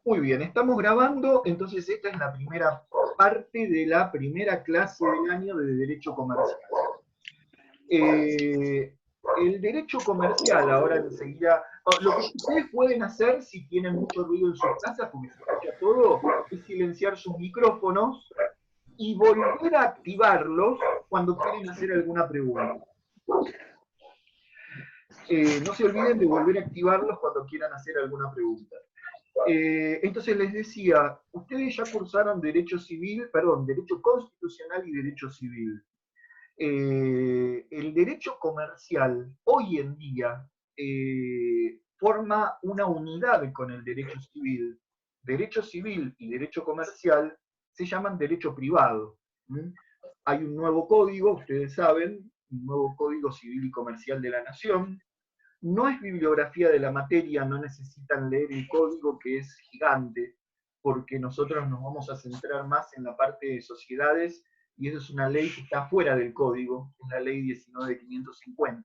Muy bien, estamos grabando, entonces esta es la primera parte de la primera clase del año de Derecho Comercial. El derecho comercial, ahora enseguida, lo que ustedes pueden hacer si tienen mucho ruido en sus casas, porque se escucha todo, es silenciar sus micrófonos y volver a activarlos cuando quieren hacer alguna pregunta. No se olviden de volver a activarlos cuando quieran hacer alguna pregunta. Entonces les decía, ustedes ya cursaron Derecho Civil, perdón, Derecho Constitucional y Derecho Civil. El derecho comercial hoy en día forma una unidad con el derecho civil. Derecho civil y derecho comercial se llaman derecho privado. Hay un nuevo código, ustedes saben, un nuevo Código Civil y Comercial de la Nación. No es bibliografía de la materia, no necesitan leer el código, que es gigante, porque nosotros nos vamos a centrar más en la parte de sociedades, y eso es una ley que está fuera del código, es la ley 19.550.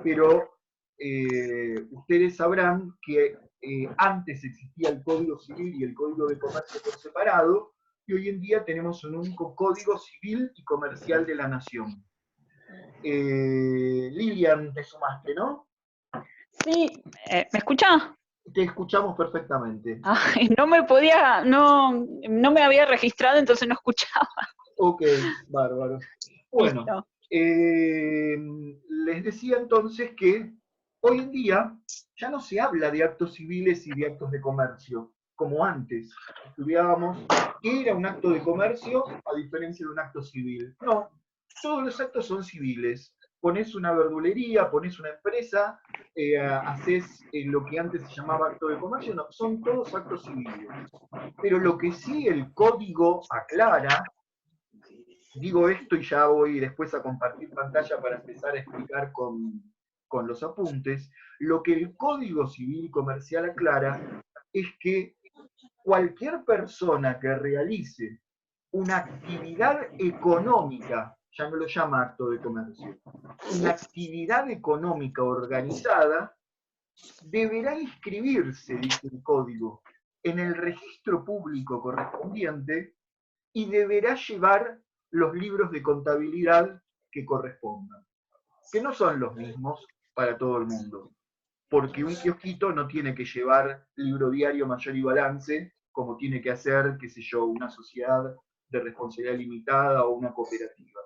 Pero ustedes sabrán que antes existía el Código Civil y el Código de Comercio por separado, y hoy en día tenemos un único Código Civil y Comercial de la Nación. Lilian, te sumaste, ¿no? Sí, ¿me escucha? Te escuchamos perfectamente. Ay, no me había registrado, entonces no escuchaba. Ok, bárbaro. Bueno, les decía entonces que hoy en día ya no se habla de actos civiles y de actos de comercio, como antes. Estudiábamos qué era un acto de comercio a diferencia de un acto civil. No, todos los actos son civiles. Ponés una verdulería, ponés una empresa, haces lo que antes se llamaba acto de comercio, no, son todos actos civiles. Pero lo que sí el código aclara, digo esto y ya voy después a compartir pantalla para empezar a explicar con los apuntes, lo que el Código Civil y Comercial aclara es que cualquier persona que realice una actividad económica, ya no lo llama acto de comercio, una actividad económica organizada, deberá inscribirse, dice el código, en el registro público correspondiente y deberá llevar los libros de contabilidad que correspondan, que no son los mismos para todo el mundo, porque un kiosquito no tiene que llevar libro diario, mayor y balance, como tiene que hacer, qué sé yo, una sociedad de responsabilidad limitada o una cooperativa.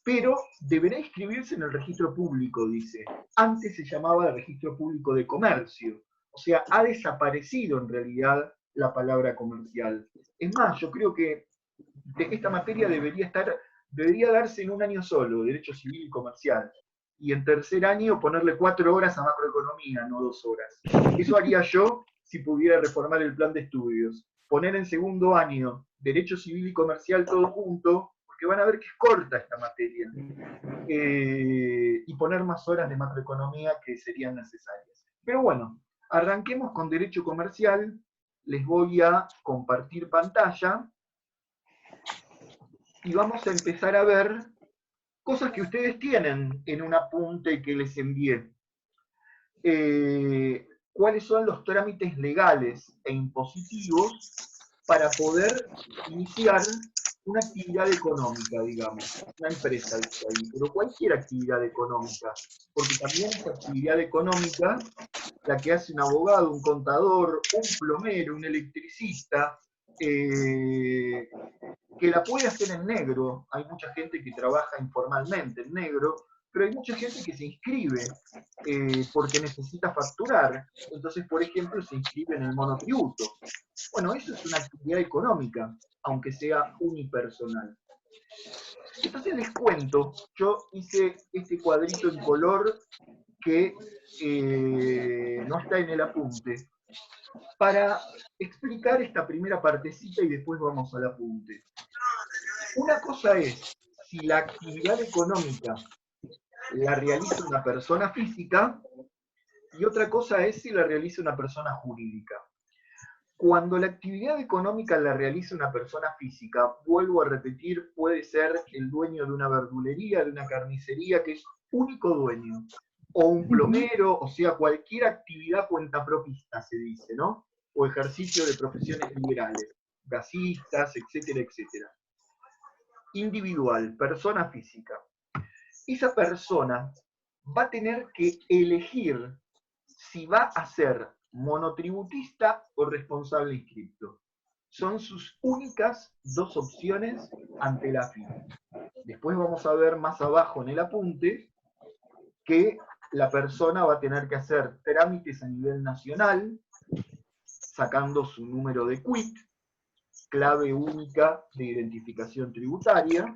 Pero deberá inscribirse en el registro público, dice. Antes se llamaba el registro público de comercio. O sea, ha desaparecido en realidad la palabra comercial. Es más, yo creo que esta materia debería darse en un año solo, Derecho Civil y Comercial. Y en tercer año ponerle 4 horas a macroeconomía, no 2 horas. Eso haría yo si pudiera reformar el plan de estudios. Poner en segundo año Derecho Civil y Comercial todo junto, porque van a ver que es corta esta materia. Y poner más horas de macroeconomía que serían necesarias. Pero bueno, arranquemos con Derecho Comercial. Les voy a compartir pantalla y vamos a empezar a ver cosas que ustedes tienen en un apunte que les envié. ¿Cuáles son los trámites legales e impositivos para poder iniciar una actividad económica, digamos, una empresa, pero cualquier actividad económica, porque también es actividad económica la que hace un abogado, un contador, un plomero, un electricista, que la puede hacer en negro. Hay mucha gente que trabaja informalmente en negro, pero hay mucha gente que se inscribe porque necesita facturar. Entonces, por ejemplo, se inscribe en el monotributo. Bueno, eso es una actividad económica, aunque sea unipersonal. Entonces les cuento, yo hice este cuadrito en color que no está en el apunte, para explicar esta primera partecita y después vamos al apunte. Una cosa es si la actividad económica la realiza una persona física y otra cosa es si la realiza una persona jurídica. Cuando la actividad económica la realiza una persona física, vuelvo a repetir, puede ser el dueño de una verdulería, de una carnicería, que es único dueño. o un plomero, o sea, cualquier actividad cuentapropista se dice, ¿no? O ejercicio de profesiones liberales, gasistas, etcétera, etcétera. Individual, persona física. Esa persona va a tener que elegir si va a ser monotributista o responsable inscripto. Son sus únicas dos opciones ante la FIP. Después vamos a ver más abajo en el apunte que la persona va a tener que hacer trámites a nivel nacional, sacando su número de CUIT, clave única de identificación tributaria,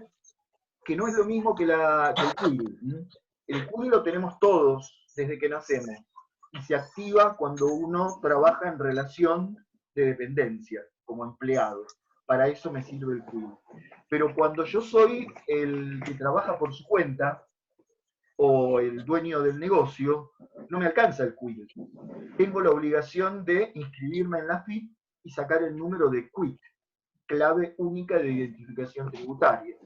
que no es lo mismo que el CUIL. El CUIL lo tenemos todos desde que nacemos, y se activa cuando uno trabaja en relación de dependencia, como empleado. Para eso me sirve el CUIL. Pero cuando yo soy el que trabaja por su cuenta, o el dueño del negocio, no me alcanza el CUIL. Tengo la obligación de inscribirme en la FIP y sacar el número de CUIT, clave única de identificación tributaria.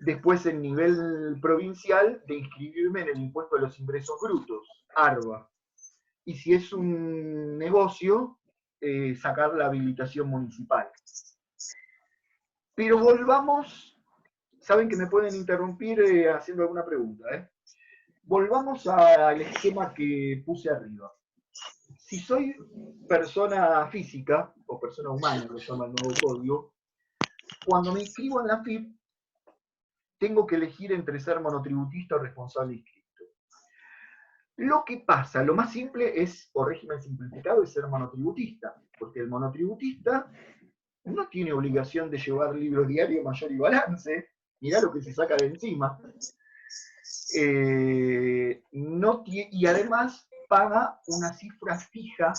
Después, en nivel provincial, de inscribirme en el impuesto a los ingresos brutos, ARBA. Y si es un negocio, sacar la habilitación municipal. Pero volvamos, saben que me pueden interrumpir haciendo alguna pregunta, Volvamos al esquema que puse arriba. Si soy persona física, o persona humana, lo llama el nuevo código, cuando me inscribo en la FIP, tengo que elegir entre ser monotributista o responsable inscripto. Lo que pasa, lo más simple es, o régimen simplificado, es ser monotributista, porque el monotributista no tiene obligación de llevar libro diario, mayor y balance, mirá lo que se saca de encima, y además paga una cifra fija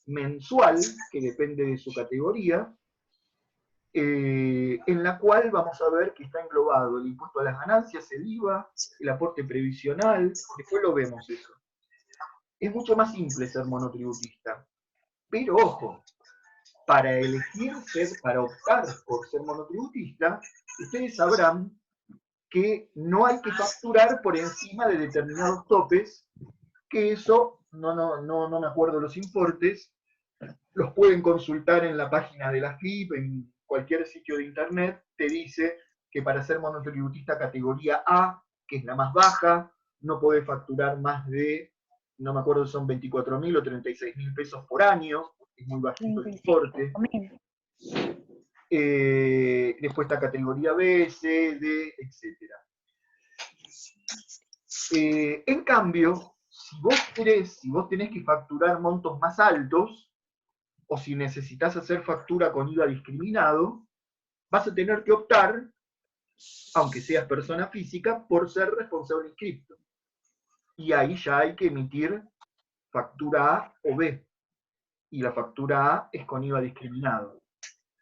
mensual, que depende de su categoría, en la cual vamos a ver que está englobado el impuesto a las ganancias, el IVA, el aporte previsional, después lo vemos eso. Es mucho más simple ser monotributista, pero ojo, para elegir para optar por ser monotributista, ustedes sabrán que no hay que facturar por encima de determinados topes, que eso, no me acuerdo los importes, los pueden consultar en la página de la FIP, en cualquier sitio de internet, te dice que para ser monotributista categoría A, que es la más baja, no podés facturar más de, no me acuerdo si son 24.000 o 36.000 pesos por año, es muy bajito el importe. Después está categoría B, C, D, etc. En cambio, si vos tenés que facturar montos más altos, o si necesitas hacer factura con IVA discriminado, vas a tener que optar, aunque seas persona física, por ser responsable inscripto. Y ahí ya hay que emitir factura A o B. Y la factura A es con IVA discriminado.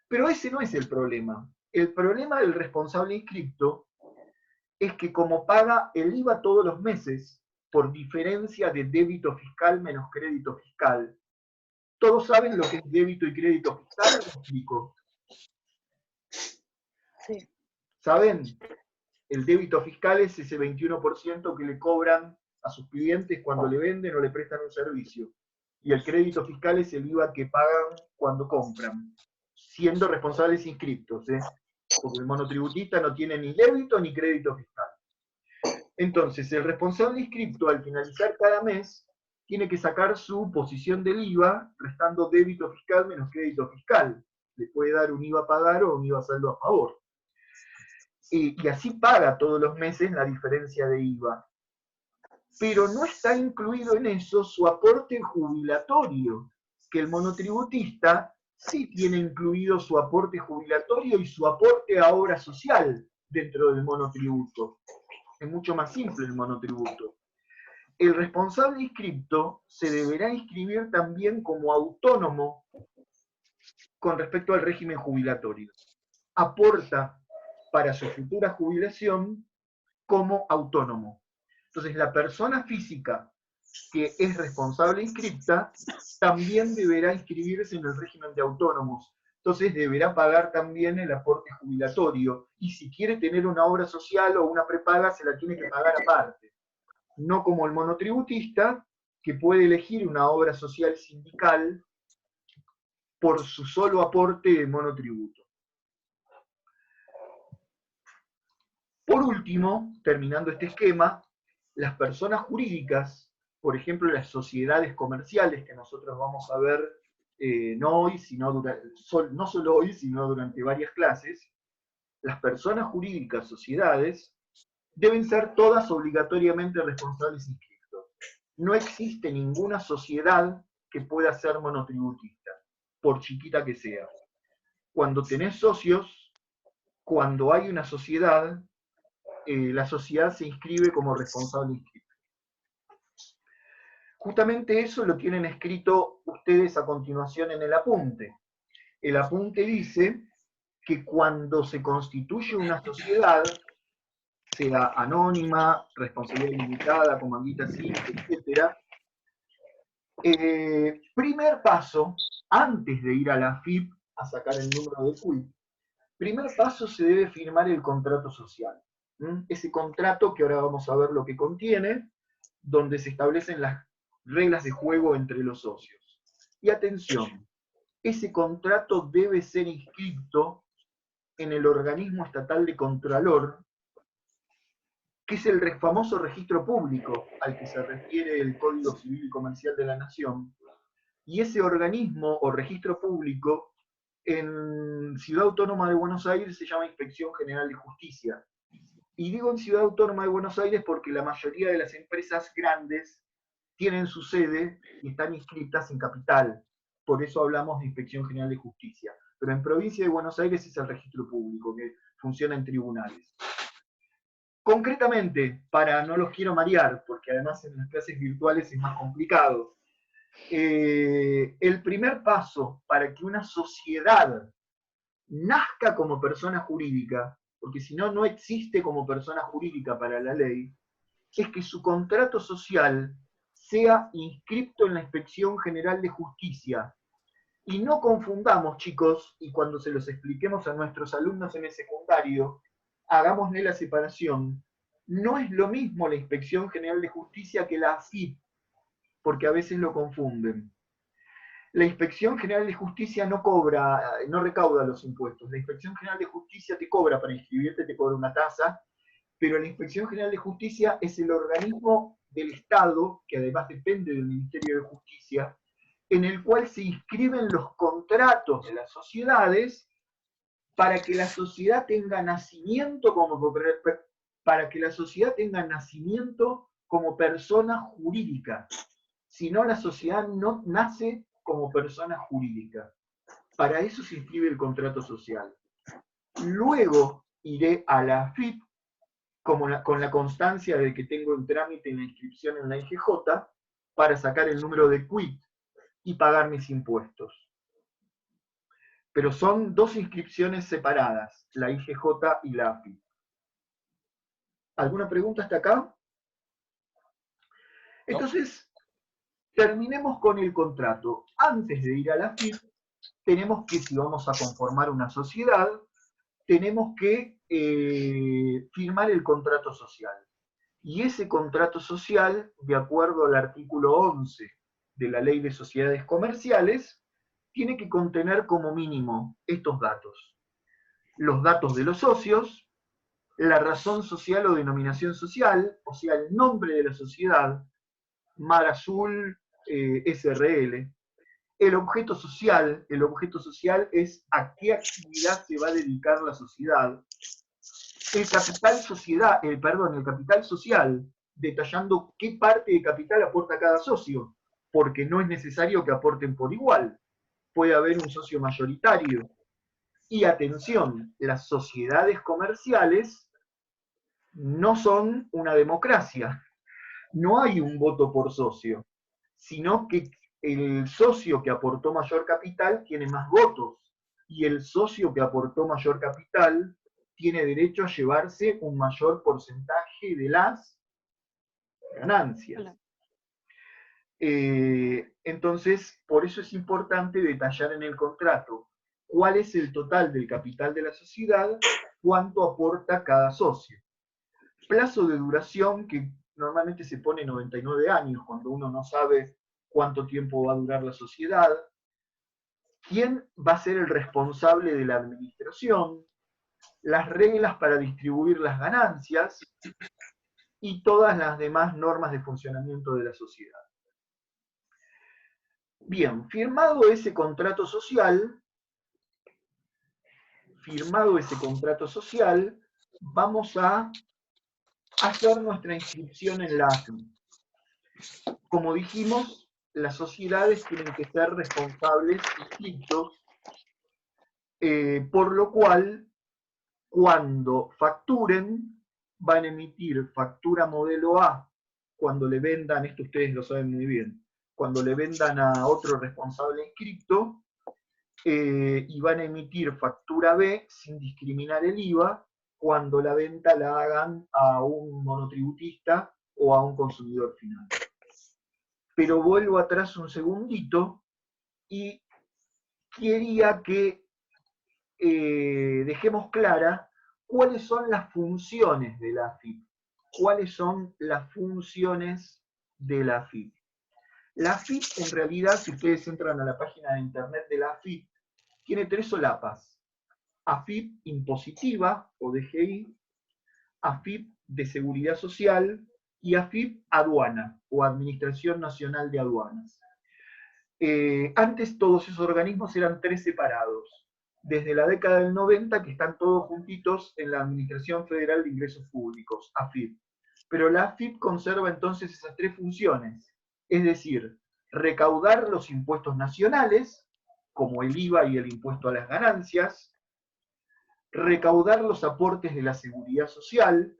Pero ese no es el problema. El problema del responsable inscripto es que como paga el IVA todos los meses, por diferencia de débito fiscal menos crédito fiscal, ¿todos saben lo que es débito y crédito fiscal? ¿Lo explico? Sí. ¿Saben? El débito fiscal es ese 21% que le cobran a sus clientes cuando le venden o le prestan un servicio. Y el crédito fiscal es el IVA que pagan cuando compran, siendo responsables inscriptos, porque el monotributista no tiene ni débito ni crédito fiscal. Entonces, el responsable inscripto, al finalizar cada mes, tiene que sacar su posición del IVA, restando débito fiscal menos crédito fiscal. Le puede dar un IVA a pagar o un IVA saldo a favor. Y así paga todos los meses la diferencia de IVA. Pero no está incluido en eso su aporte jubilatorio, que el monotributista sí tiene incluido su aporte jubilatorio y su aporte a obra social dentro del monotributo. Es mucho más simple el monotributo. El responsable inscripto se deberá inscribir también como autónomo con respecto al régimen jubilatorio. Aporta para su futura jubilación como autónomo. Entonces, la persona física que es responsable inscripta también deberá inscribirse en el régimen de autónomos. Entonces, deberá pagar también el aporte jubilatorio. Y si quiere tener una obra social o una prepaga, se la tiene que pagar aparte. no como el monotributista, que puede elegir una obra social sindical por su solo aporte de monotributo. Por último, terminando este esquema, las personas jurídicas, por ejemplo las sociedades comerciales, que nosotros vamos a ver no hoy, no solo hoy, sino durante varias clases, las personas jurídicas, sociedades, deben ser todas obligatoriamente responsables inscriptos. No existe ninguna sociedad que pueda ser monotributista, por chiquita que sea. Cuando tenés socios, cuando hay una sociedad, la sociedad se inscribe como responsable inscripto. Justamente eso lo tienen escrito ustedes a continuación en el apunte. El apunte dice que cuando se constituye una sociedad, sea anónima, responsabilidad limitada, comandita simple, etc., primer paso, antes de ir a la AFIP a sacar el número de CUIP, primer paso se debe firmar el contrato social. Ese contrato que ahora vamos a ver lo que contiene, donde se establecen las reglas de juego entre los socios. Y atención, ese contrato debe ser inscrito en el organismo estatal de Contralor, que es el famoso registro público al que se refiere el Código Civil y Comercial de la Nación. Y ese organismo o registro público en Ciudad Autónoma de Buenos Aires se llama Inspección General de Justicia. Y digo en Ciudad Autónoma de Buenos Aires porque la mayoría de las empresas grandes tienen su sede y están inscritas en capital. Por eso hablamos de Inspección General de Justicia. Pero en provincia de Buenos Aires es el registro público, que funciona en tribunales. Concretamente, no los quiero marear, porque además en las clases virtuales es más complicado, el primer paso para que una sociedad nazca como persona jurídica, porque si no, no existe como persona jurídica para la ley, es que su contrato social sea inscripto en la Inspección General de Justicia. Y no confundamos, chicos, y cuando se los expliquemos a nuestros alumnos en el secundario, hagámosle la separación. No es lo mismo la Inspección General de Justicia que la AFIP, porque a veces lo confunden. La Inspección General de Justicia no recauda los impuestos. La Inspección General de Justicia te cobra para inscribirte, te cobra una tasa, pero la Inspección General de Justicia es el organismo del Estado, que además depende del Ministerio de Justicia, en el cual se inscriben los contratos de las sociedades para que la sociedad tenga nacimiento como persona jurídica. Si no, la sociedad no nace como persona jurídica. Para eso se inscribe el contrato social. Luego iré a la AFIP con la constancia de que tengo en trámite la inscripción en la IGJ para sacar el número de CUIP y pagar mis impuestos. Pero son dos inscripciones separadas, la IGJ y la AFIP. ¿Alguna pregunta hasta acá? Entonces, terminemos con el contrato. Antes de ir a la AFIP, tenemos que, si vamos a conformar una sociedad, tenemos que firmar el contrato social. Y ese contrato social, de acuerdo al artículo 11 de la Ley de Sociedades Comerciales, tiene que contener como mínimo estos datos. Los datos de los socios, la razón social o denominación social, o sea, el nombre de la sociedad, Mar Azul SRL. El objeto social es a qué actividad se va a dedicar la sociedad. El capital social, detallando qué parte de capital aporta cada socio, porque no es necesario que aporten por igual. Puede haber un socio mayoritario. Y atención, las sociedades comerciales no son una democracia. No hay un voto por socio, sino que el socio que aportó mayor capital tiene más votos, y el socio que aportó mayor capital tiene derecho a llevarse un mayor porcentaje de las ganancias. Entonces, por eso es importante detallar en el contrato cuál es el total del capital de la sociedad, cuánto aporta cada socio. Plazo de duración, que normalmente se pone 99 años cuando uno no sabe cuánto tiempo va a durar la sociedad, quién va a ser el responsable de la administración, las reglas para distribuir las ganancias y todas las demás normas de funcionamiento de la sociedad. Bien, firmado ese contrato social, vamos a hacer nuestra inscripción en la AFIP. Como dijimos, las sociedades tienen que ser responsables inscritos, por lo cual, cuando facturen, van a emitir factura modelo A cuando le vendan, esto ustedes lo saben muy bien, cuando le vendan a otro responsable inscrito, y van a emitir factura B sin discriminar el IVA cuando la venta la hagan a un monotributista o a un consumidor final. Pero vuelvo atrás un segundito y quería que dejemos clara cuáles son las funciones de la AFIP. ¿Cuáles son las funciones de la AFIP? La AFIP, en realidad, si ustedes entran a la página de internet de la AFIP, tiene 3 solapas. AFIP impositiva, o DGI, AFIP de seguridad social, y AFIP aduana, o Administración Nacional de Aduanas. Antes todos esos organismos eran 3 separados. Desde la década del 90 que están todos juntitos en la Administración Federal de Ingresos Públicos, AFIP. Pero la AFIP conserva entonces esas 3 funciones, es decir, recaudar los impuestos nacionales, como el IVA y el impuesto a las ganancias, recaudar los aportes de la seguridad social,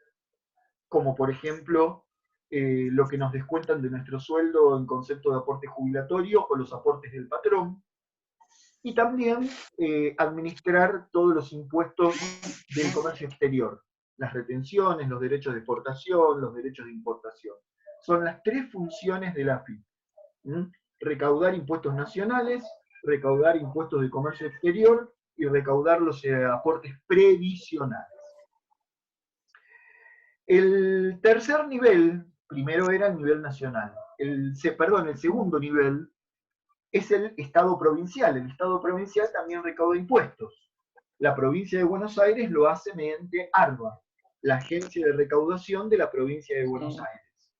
como por ejemplo lo que nos descuentan de nuestro sueldo en concepto de aporte jubilatorio o los aportes del patrón, y también administrar todos los impuestos del comercio exterior, las retenciones, los derechos de exportación, los derechos de importación. Son las 3 funciones de la AFIP. Recaudar impuestos nacionales, recaudar impuestos de comercio exterior y recaudar los aportes previsionales. El tercer nivel, primero era el nivel nacional, el segundo nivel es el Estado provincial. El Estado provincial también recauda impuestos. La provincia de Buenos Aires lo hace mediante ARBA, la agencia de recaudación de la provincia de Buenos Aires.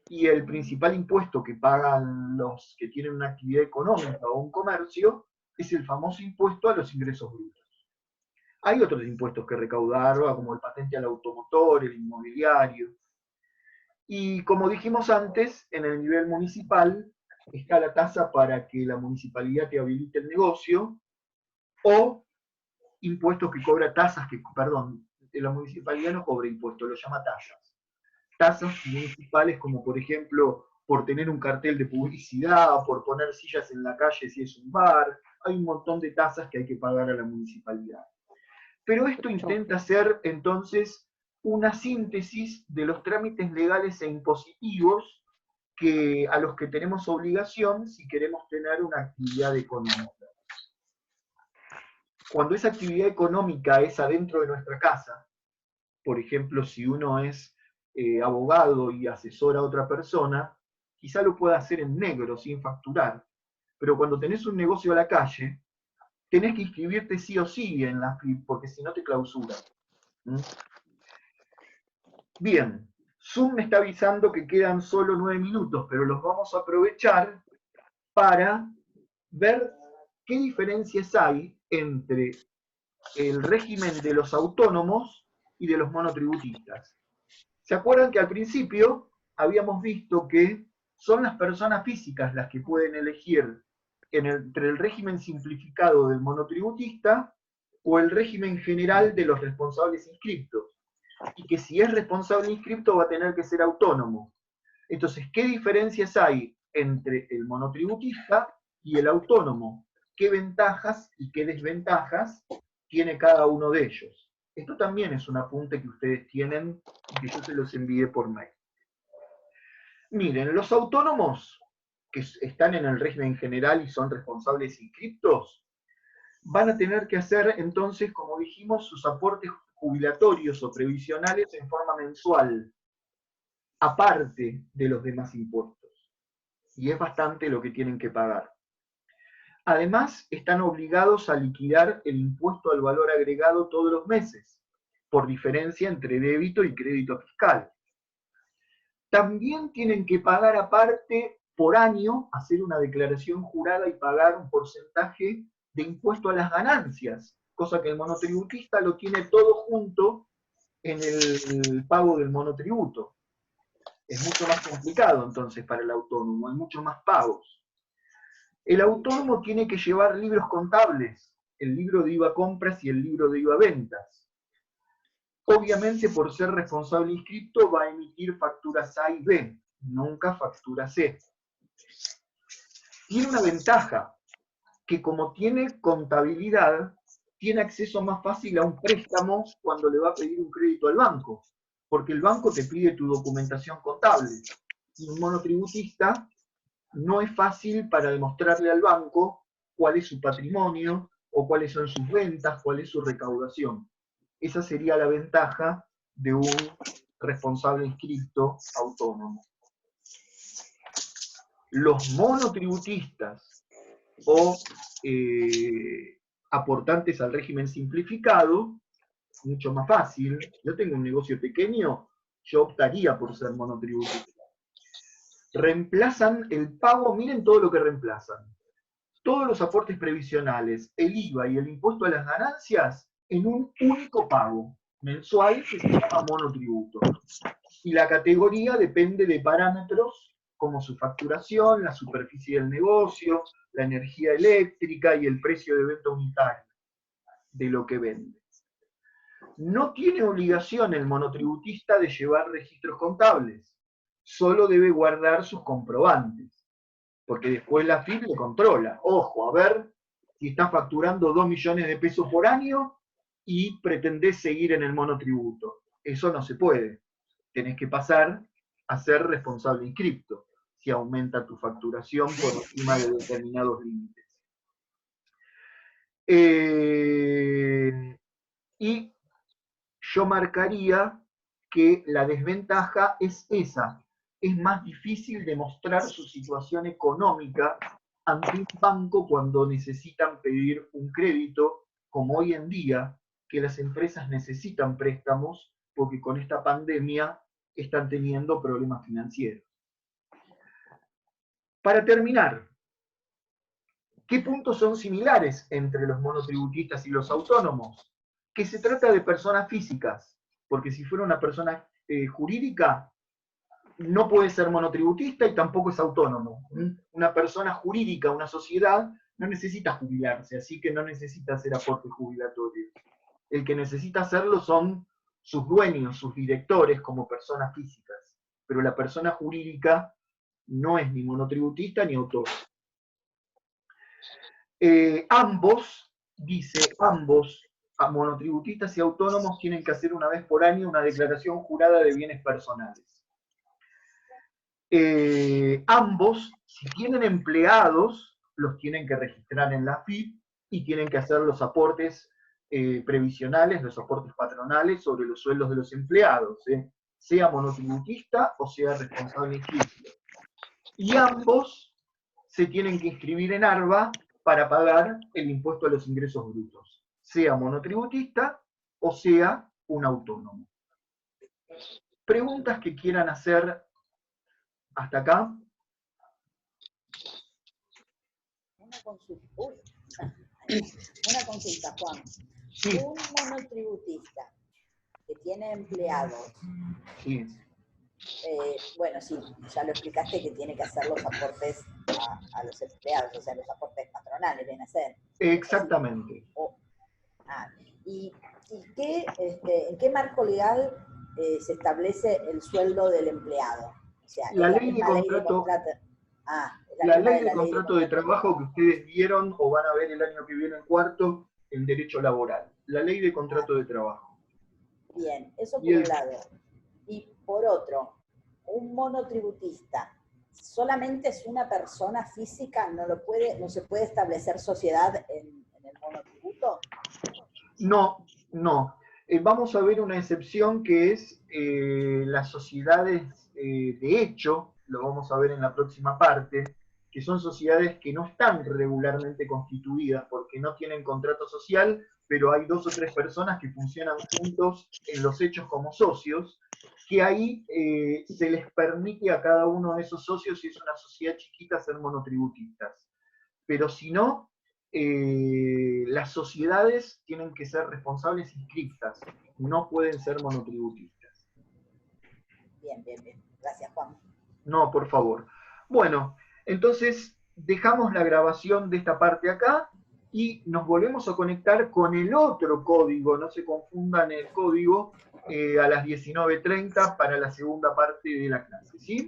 Y el principal impuesto que pagan los que tienen una actividad económica o un comercio es el famoso impuesto a los ingresos brutos. Hay otros impuestos que recaudar, como el patente al automotor, el inmobiliario. Y como dijimos antes, en el nivel municipal está la tasa para que la municipalidad te habilite el negocio, o impuestos que cobra tasas, la municipalidad no cobra impuestos, lo llama tasas. Tasas municipales como por ejemplo por tener un cartel de publicidad, por poner sillas en la calle si es un bar, hay un montón de tasas que hay que pagar a la municipalidad. Pero esto intenta hacer entonces una síntesis de los trámites legales e impositivos a los que tenemos obligación si queremos tener una actividad económica. Cuando esa actividad económica es adentro de nuestra casa, por ejemplo, si uno es abogado y asesora a otra persona, quizá lo pueda hacer en negro, sin facturar. Pero cuando tenés un negocio a la calle, tenés que inscribirte sí o sí en la AFIP, porque si no te clausuran. Bien, Zoom me está avisando que quedan solo 9 minutos, pero los vamos a aprovechar para ver qué diferencias hay entre el régimen de los autónomos y de los monotributistas. ¿Se acuerdan que al principio habíamos visto que son las personas físicas las que pueden elegir entre el régimen simplificado del monotributista o el régimen general de los responsables inscriptos? Y que si es responsable inscripto va a tener que ser autónomo. Entonces, ¿qué diferencias hay entre el monotributista y el autónomo? ¿Qué ventajas y qué desventajas tiene cada uno de ellos? Esto también es un apunte que ustedes tienen y que yo se los envié por mail. Miren, los autónomos que están en el régimen general y son responsables inscriptos, van a tener que hacer entonces, como dijimos, sus aportes jubilatorios o previsionales en forma mensual. aparte de los demás impuestos. Y es bastante lo que tienen que pagar. Además, están obligados a liquidar el impuesto al valor agregado todos los meses, por diferencia entre débito y crédito fiscal. También tienen que pagar aparte por año, hacer una declaración jurada y pagar un porcentaje de impuesto a las ganancias, cosa que el monotributista lo tiene todo junto en el pago del monotributo. Es mucho más complicado entonces para el autónomo, hay muchos más pagos. El autónomo tiene que llevar libros contables, el libro de IVA compras y el libro de IVA ventas. Obviamente, por ser responsable inscripto, va a emitir facturas A y B, nunca factura C. Tiene una ventaja, que como tiene contabilidad, tiene acceso más fácil a un préstamo cuando le va a pedir un crédito al banco, porque el banco te pide tu documentación contable. Y un monotributista no es fácil para demostrarle al banco cuál es su patrimonio, o cuáles son sus ventas, cuál es su recaudación. Esa sería la ventaja de un responsable inscripto autónomo. Los monotributistas o aportantes al régimen simplificado, mucho más fácil. Yo tengo un negocio pequeño, yo optaría por ser monotributista. Reemplazan el pago, miren todo lo que reemplazan. Todos los aportes previsionales, el IVA y el impuesto a las ganancias en un único pago mensual que se llama monotributo. Y la categoría depende de parámetros como su facturación, la superficie del negocio, la energía eléctrica y el precio de venta unitario de lo que vende. No tiene obligación el monotributista de llevar registros contables, solo debe guardar sus comprobantes, porque después la FIP le controla. Ojo, a ver si estás facturando 2 millones de pesos por año y pretendés seguir en el monotributo. Eso no se puede. Tenés que pasar a ser responsable inscripto, si aumenta tu facturación por encima de determinados límites. Y yo marcaría que la desventaja es esa. Es más difícil demostrar su situación económica ante un banco cuando necesitan pedir un crédito, como hoy en día, que las empresas necesitan préstamos porque con esta pandemia están teniendo problemas financieros. Para terminar, ¿qué puntos son similares entre los monotributistas y los autónomos? Que se trata de personas físicas, porque si fuera una persona jurídica, no puede ser monotributista y tampoco es autónomo. Una persona jurídica, una sociedad, no necesita jubilarse, así que no necesita hacer aportes jubilatorios. El que necesita hacerlo son sus dueños, sus directores como personas físicas, pero la persona jurídica no es ni monotributista ni autónomo. Ambos, monotributistas y autónomos, tienen que hacer una vez por año una declaración jurada de bienes personales. Ambos, si tienen empleados, los tienen que registrar en la FIP y tienen que hacer los aportes previsionales, los aportes patronales sobre los sueldos de los empleados, sea monotributista o sea responsable inscripto. Y ambos se tienen que inscribir en ARBA para pagar el impuesto a los ingresos brutos, sea monotributista o sea un autónomo. ¿Preguntas que quieran hacer hasta acá? Una consulta, Juan. Sí. Un monotributista que tiene empleados. Sí. Bueno, sí, ya lo explicaste que tiene que hacer los aportes a los empleados, o sea, los aportes patronales deben hacer. Exactamente. ¿Y qué, en qué marco legal se establece el sueldo del empleado? O sea, la ley de contrato. La ley de contrato de trabajo que ustedes vieron o van a ver el año que viene en cuarto en derecho laboral. La ley de contrato de trabajo. Bien, eso por un lado. Y por otro, un monotributista solamente es una persona física, no se puede establecer sociedad en el monotributo. No. Vamos a ver una excepción que es las sociedades de hecho, lo vamos a ver en la próxima parte, que son sociedades que no están regularmente constituidas porque no tienen contrato social, pero hay 2 o 3 personas que funcionan juntos en los hechos como socios, que ahí se les permite a cada uno de esos socios, si es una sociedad chiquita, ser monotributistas. Pero si no, las sociedades tienen que ser responsables inscriptas, no pueden ser monotributistas. Bien, bien, bien. Gracias, Juan. No, por favor. Bueno, entonces dejamos la grabación de esta parte acá y nos volvemos a conectar con el otro código, no se confundan el código, a las 19:30 para la segunda parte de la clase, ¿sí?